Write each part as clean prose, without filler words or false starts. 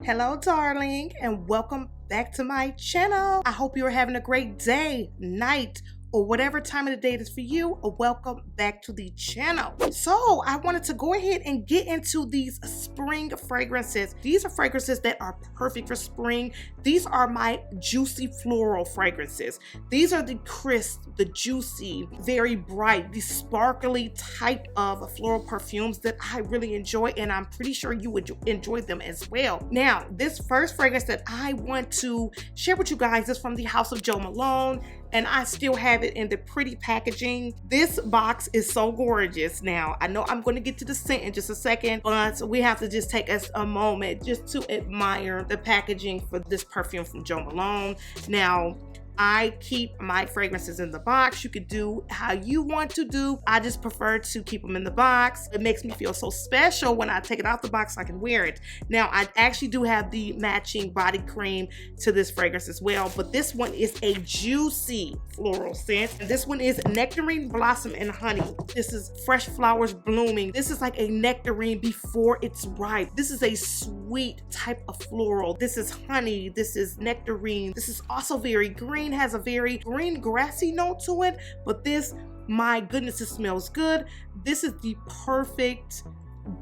Hello, darling, and welcome back to my channel. I hope you're having a great day, night, or whatever time of the day it is for you. Welcome back to the channel. So I wanted to go ahead and get into these spring fragrances. These are fragrances that are perfect for spring. These are my juicy floral fragrances. These are the crisp, the juicy, very bright, the sparkly type of floral perfumes that I really enjoy, and I'm pretty sure you would enjoy them as well. Now, this first fragrance that I want to share with you guys is from the house of Jo Malone, and I still have it in the pretty packaging. This box is so gorgeous. Now, I know I'm going to get to the scent in just a second, but we have to just take us a moment just to admire the packaging for this perfume from Jo Malone. Now, I keep my fragrances in the box. You could do how you want to do. I just prefer to keep them in the box. It makes me feel so special when I take it out the box so I can wear it. Now, I actually do have the matching body cream to this fragrance as well, but this one is a juicy floral scent. And this one is Nectarine, Blossom, and Honey. This is fresh flowers blooming. This is like a nectarine before it's ripe. This is a sweet type of floral. This is honey. This is nectarine. This is also very green. Has a very green grassy note to it, but this, my goodness, it smells good. This is the perfect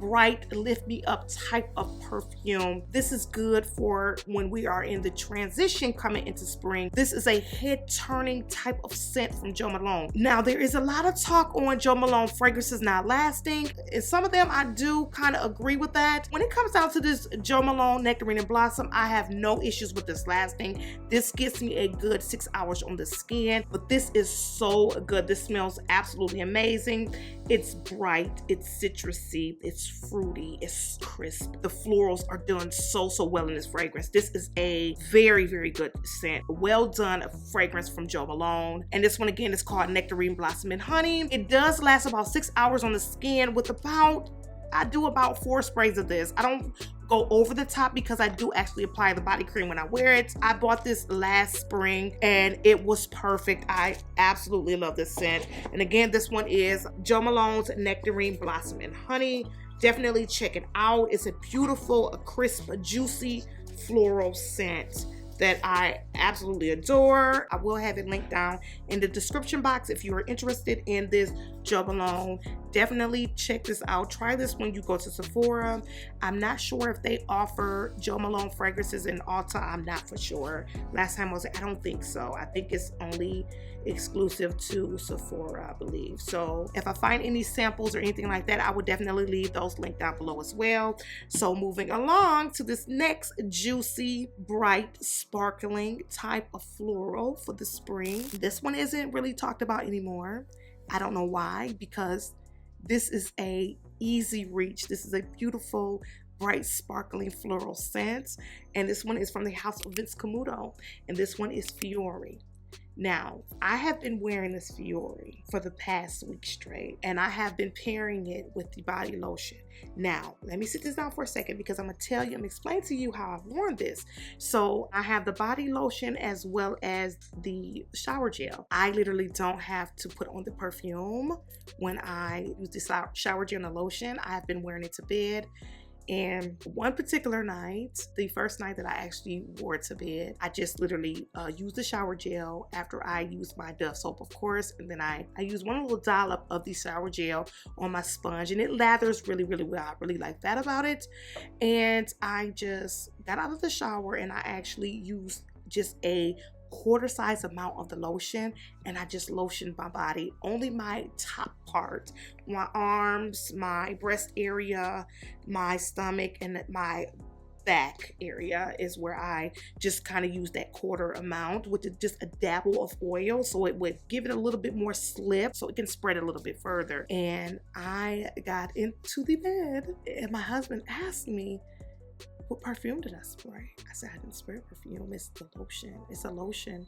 bright lift me up type of perfume. This is good for when we are in the transition coming into spring. This is a head turning type of scent from Jo Malone. Now, there is a lot of talk on Jo Malone fragrances not lasting, and some of them I do kind of agree with that. When it comes down to this Jo Malone Nectarine and Blossom, I have no issues with this lasting. This gets me a good 6 hours on the skin, but this is so good. This smells absolutely amazing. It's bright, it's citrusy, it's fruity, it's crisp. The florals are done so well in this fragrance. This is a very good scent. Well done fragrance from Jo Malone. And this one again is called Nectarine, Blossom, and Honey. It does last about 6 hours on the skin with I do about 4 sprays of this. I don't go over the top because I do actually apply the body cream when I wear it. I bought this last spring and it was perfect. I absolutely love this scent. And again, this one is Jo Malone's Nectarine, Blossom, and Honey. Definitely check it out. It's a beautiful, a crisp, a juicy floral scent that I absolutely adore. I will have it linked down in the description box if you are interested in this Jo Malone. Definitely check this out. Try this when you go to Sephora. I'm not sure if they offer Jo Malone fragrances in Ulta. I'm not for sure. Last time I was like, I don't think so. I think it's only exclusive to Sephora, I believe. So if I find any samples or anything like that, I would definitely leave those linked down below as well. So moving along to this next juicy, bright, sparkling type of floral for the spring. This one isn't really talked about anymore. I don't know why, because this is a easy reach. This is a beautiful, bright, sparkling floral scent. And this one is from the house of Camuto. And this one is Fiori. Now, I have been wearing this Fiori for the past week straight, and I have been pairing it with the body lotion. Now, let me sit this down for a second because I'm going to tell you, I'm going to explain to you how I've worn this. So I have the body lotion as well as the shower gel. I literally don't have to put on the perfume when I use the shower gel and the lotion. I have been wearing it to bed. And one particular night, the first night that I actually wore it to bed, I just literally used the shower gel after I used my Dove soap, of course. And then I used one little dollop of the shower gel on my sponge, and it lathers really well. I really like that about it. And I just got out of the shower and I actually used just a quarter size amount of the lotion, and I just lotioned my body, only my top part, my arms, my breast area, my stomach, and my back area is where I just kind of use that quarter amount with just a dabble of oil, so it would give it a little bit more slip so it can spread a little bit further. And I got into the bed and my husband asked me, what perfume did I spray? I said, I didn't spray perfume. It's the lotion. It's a lotion.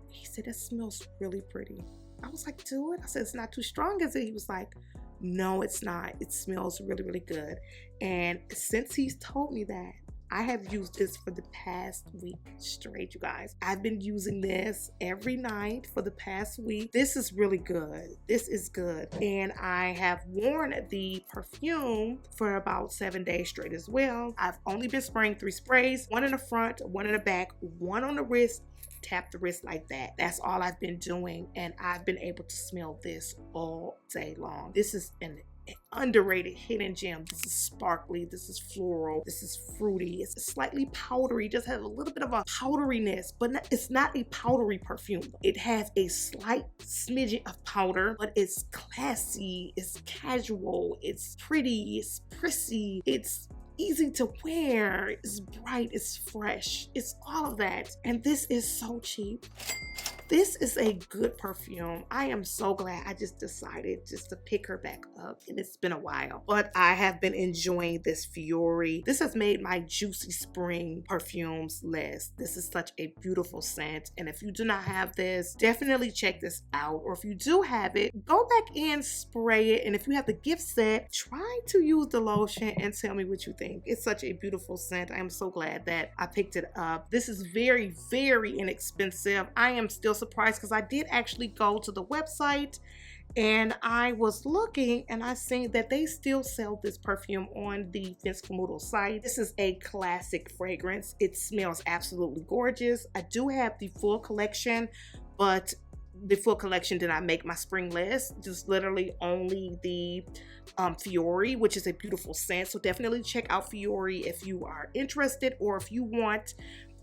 He said, it smells really pretty. I was like, do it? I said, it's not too strong, is it? He was like, no, it's not. It smells really good. And since he's told me that, I have used this for the past week straight, you guys. I've been using this every night for the past week. This is really good. This is good. And I have worn the perfume for about 7 days straight as well. I've only been spraying 3 sprays, one in the front, one in the back, one on the wrist. Tap the wrist like that. That's all I've been doing, and I've been able to smell this all day long. This is an underrated hidden gem. This is sparkly, this is floral, this is fruity, it's slightly powdery, just has a little bit of a powderiness, but it's not a powdery perfume. It has a slight smidgen of powder, but it's classy, it's casual, it's pretty, it's prissy, it's easy to wear, it's bright, it's fresh, it's all of that. And this is so cheap. This is a good perfume. I am so glad I just decided just to pick her back up, and it's been a while. But I have been enjoying this Fiori. This has made my Juicy Spring Perfumes list. This is such a beautiful scent, and if you do not have this, definitely check this out. Or if you do have it, go back and spray it. And if you have the gift set, try to use the lotion and tell me what you think. It's such a beautiful scent. I am so glad that I picked it up. This is very, very inexpensive. I am still surprised because I did actually go to the website and I was looking and I seen that they still sell this perfume on the Camuto site. This is a classic fragrance. It smells absolutely gorgeous. I do have the full collection, but the full collection did not make my spring list. Just literally only the Fiori, which is a beautiful scent. So definitely check out Fiori if you are interested, or if you want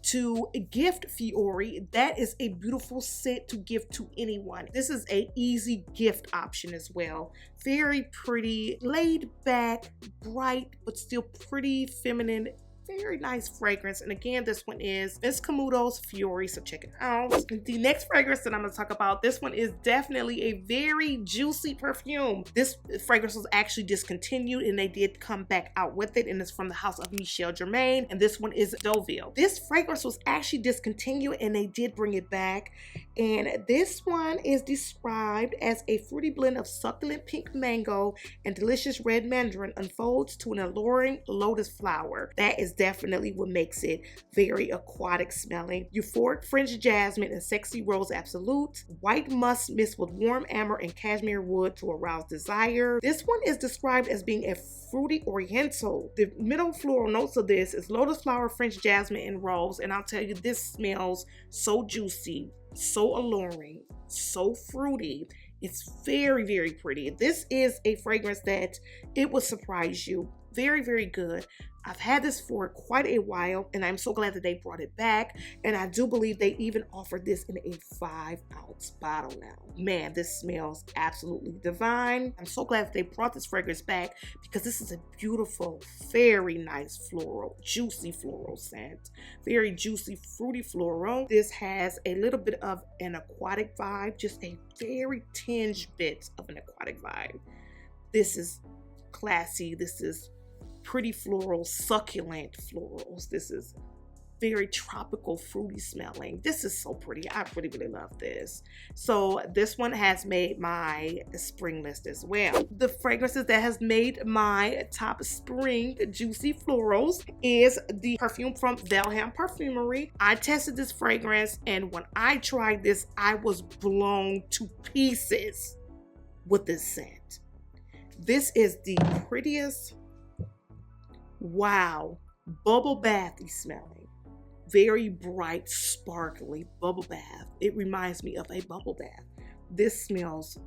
to gift Fiori. That is a beautiful scent to give to anyone. This is a easy gift option as well. Very pretty, laid back, bright, but still pretty feminine. Very nice fragrance. And again, this one is Miss Camuto's Fiori, so check it out. The next fragrance that I'm going to talk about, this one is definitely a very juicy perfume. This fragrance was actually discontinued and they did come back out with it, and it's from the house of Michel, Germain, and this one is Deauville. This fragrance was actually discontinued and they did bring it back, and this one is described as a fruity blend of succulent pink mango and delicious red mandarin unfolds to an alluring lotus flower. That is definitely what makes it very aquatic smelling. Euphoric French jasmine and sexy rose absolute. White musk mixed with warm amber and cashmere wood to arouse desire. This one is described as being a fruity oriental. The middle floral notes of this is lotus flower, French jasmine, and rose. And I'll tell you, this smells so juicy, so alluring, so fruity. It's very, very pretty. This is a fragrance that it will surprise you. Very, very good. I've had this for quite a while, and I'm so glad that they brought it back. And I do believe they even offered this in a 5-ounce bottle now. Man, this smells absolutely divine. I'm so glad that they brought this fragrance back because this is a beautiful, very nice floral, juicy floral scent. Very juicy, fruity floral. This has a little bit of an aquatic vibe, just a very tinged bit of an aquatic vibe. This is classy. This is pretty florals, succulent florals. This is very tropical, fruity smelling. This is so pretty. I really, really love this. So this one has made my spring list as well. The fragrances that has made my top spring juicy florals is the perfume from Vilhelm Parfumerie. I tested this fragrance, and when I tried this, I was blown to pieces with this scent. This is the prettiest, wow, bubble bathy smelling. Very bright, sparkly bubble bath. It reminds me of a bubble bath. This smells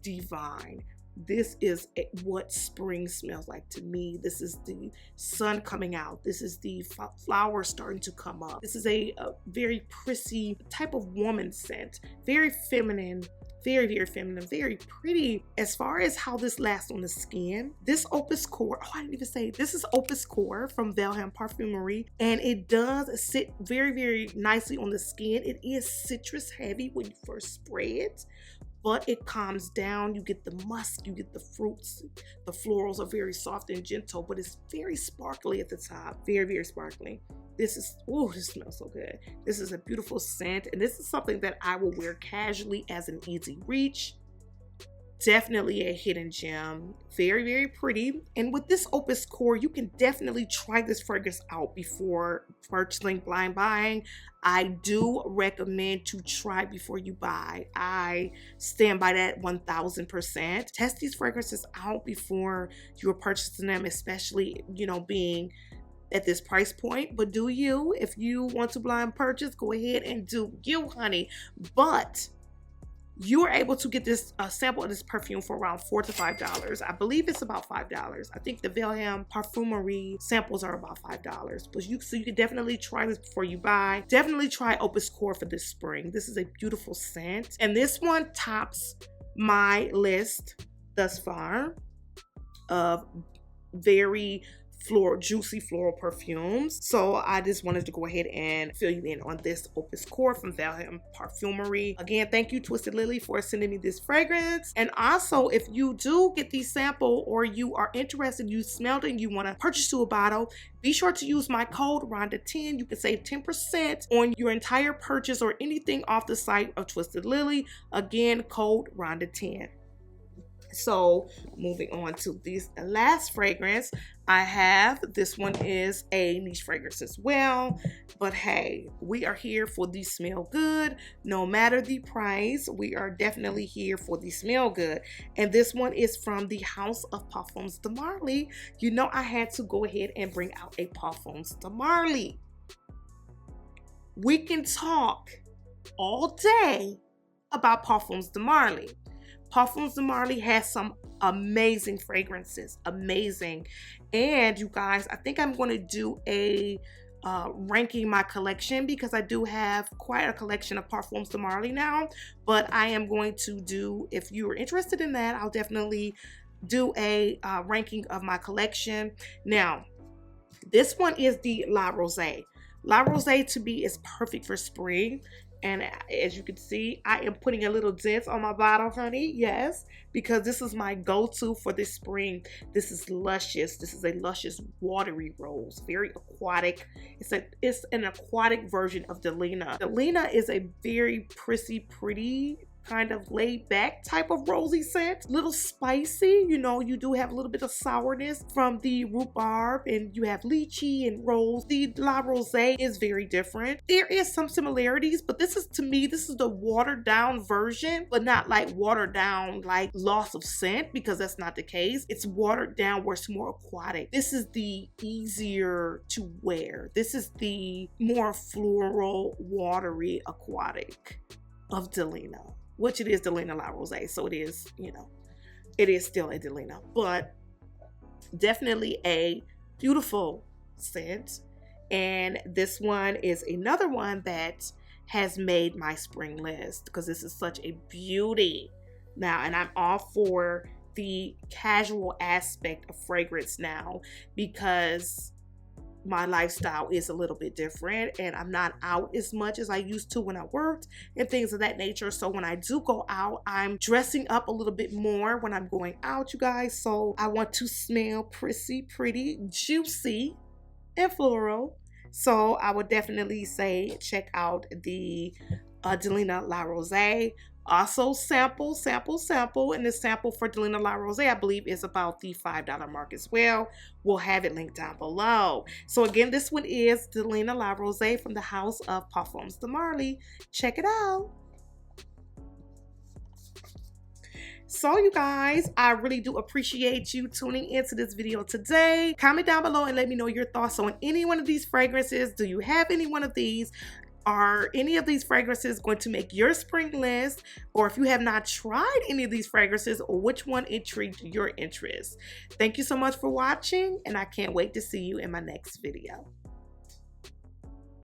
divine. This is what spring smells like to me. This is the sun coming out. This is the flowers starting to come up. This is a very prissy type of woman scent. Very feminine. Very, very feminine, very pretty. As far as how this lasts on the skin, this Opus Core, oh, I didn't even say, this is Opus Core from Vilhelm Parfumerie, and it does sit very, very nicely on the skin. It is citrus heavy when you first spray it, but it calms down. You get the musk, you get the fruits. The florals are very soft and gentle, but it's very sparkly at the top. Very, very sparkly. This is, oh, this smells so good. This is a beautiful scent, and this is something that I will wear casually as an easy reach. Definitely a hidden gem. Very, very pretty. And with this Opus core, you can definitely try this fragrance out before purchasing, blind buying. I do recommend to try before you buy. I stand by that 1000%. Test these fragrances out before you're purchasing them, especially, you know, being at this price point. But do you, if you want to blind purchase, go ahead and do you, honey. But you are able to get this sample of this perfume for around $4 to $5. I believe it's about $5. I think the Vilhelm Parfumerie samples are about $5. But so you can definitely try this before you buy. Definitely try Opus Core for this spring. This is a beautiful scent. And this one tops my list thus far of very juicy floral perfumes. So I just wanted to go ahead and fill you in on this Opus Core from Vilhelm Parfumerie. Again, thank you Twisted Lily for sending me this fragrance. And also, if you do get the sample or you are interested, you smelled it and you want to purchase a bottle, be sure to use my code Rhonda10. You can save 10% on your entire purchase or anything off the site of Twisted Lily. Again, code Rhonda10. So moving on to this last fragrance I have. This one is a niche fragrance as well, but hey, we are here for the smell good. No matter the price, we are definitely here for the smell good. And this one is from the House of Parfums de Marly. You know, I had to go ahead and bring out a Parfums de Marly. We can talk all day about Parfums de Marly. Parfums de Marly has some amazing fragrances, amazing. And you guys, I think I'm going to do a ranking my collection, because I do have quite a collection of Parfums de Marly now. But I am going to do, if you are interested in that, I'll definitely do a ranking of my collection. Now, this one is the Lareese. Lareese to me is perfect for spring. And as you can see, I am putting a little dent on my bottle, honey. Yes, because this is my go-to for this spring. This is luscious. This is a luscious watery rose, very aquatic. It's an aquatic version of Delina. Delina is a very prissy, pretty, kind of laid back type of rosy scent. Little spicy, you know, you do have a little bit of sourness from the rhubarb, and you have lychee and rose. The La Rose is very different. There is some similarities, but this is, to me, this is the watered down version, but not like watered down like loss of scent, because that's not the case. It's watered down where it's more aquatic. This is the easier to wear. This is the more floral, watery, aquatic of Delina. Which it is Delina La Rose, so it is, you know, it is still a Delina, but definitely a beautiful scent. And this one is another one that has made my spring list, because this is such a beauty. Now, and I'm all for the casual aspect of fragrance now, because my lifestyle is a little bit different and I'm not out as much as I used to when I worked and things of that nature. So when I do go out, I'm dressing up a little bit more when I'm going out, you guys. So I want to smell prissy, pretty, juicy, and floral. So I would definitely say check out the Delina La Rose. Also sample, and the sample for Delina La Rose, I believe, is about the $5 mark as well. We'll have it linked down below. So again, this one is Delina La Rose from the House of Parfums de Marly. Check it out. So you guys, I really do appreciate you tuning into this video today. Comment down below and let me know your thoughts on any one of these fragrances. Do you have any one of these? Are any of these fragrances going to make your spring list? Or if you have not tried any of these fragrances, or which one intrigued your interest? Thank you so much for watching, and I can't wait to see you in my next video.